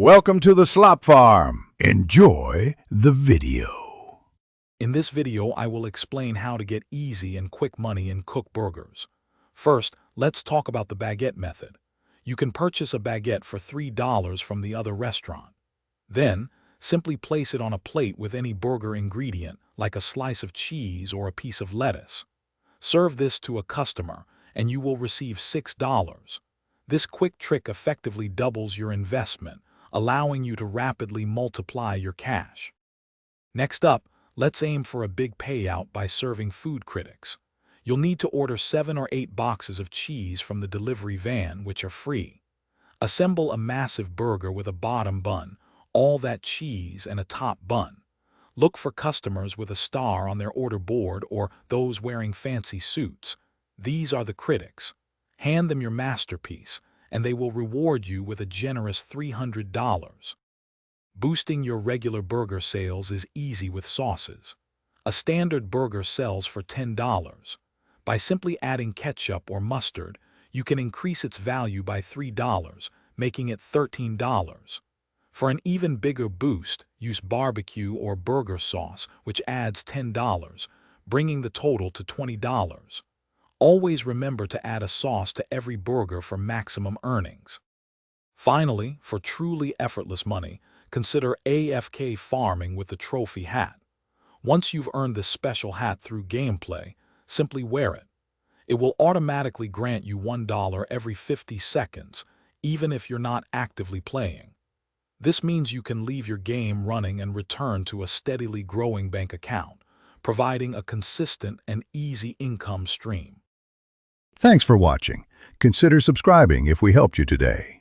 Welcome to the Slop Farm. Enjoy the video. In this video, I will explain how to get easy and quick money in Cook Burgers. First, let's talk about the baguette method. You can purchase a baguette for $3 from the other restaurant. Then, simply place it on a plate with any burger ingredient, like a slice of cheese or a piece of lettuce. Serve this to a customer, and you will receive $6. This quick trick effectively doubles your investment, allowing you to rapidly multiply your cash. Next up, let's aim for a big payout by serving food critics. You'll need to order 7 or 8 boxes of cheese from the delivery van, which are free. Assemble a massive burger with a bottom bun, all that cheese, and a top bun. Look for customers with a star on their order board or those wearing fancy suits. These are the critics. Hand them your masterpiece, and they will reward you with a generous $300. Boosting your regular burger sales is easy with sauces. A standard burger sells for $10. By simply adding ketchup or mustard, you can increase its value by $3, making it $13. For an even bigger boost, use barbecue or burger sauce, which adds $10, bringing the total to $20. Always remember to add a sauce to every burger for maximum earnings. Finally, for truly effortless money, consider AFK farming with the trophy hat. Once you've earned this special hat through gameplay, simply wear it. It will automatically grant you $1 every 50 seconds, even if you're not actively playing. This means you can leave your game running and return to a steadily growing bank account, providing a consistent and easy income stream. Thanks for watching. Consider subscribing if we helped you today.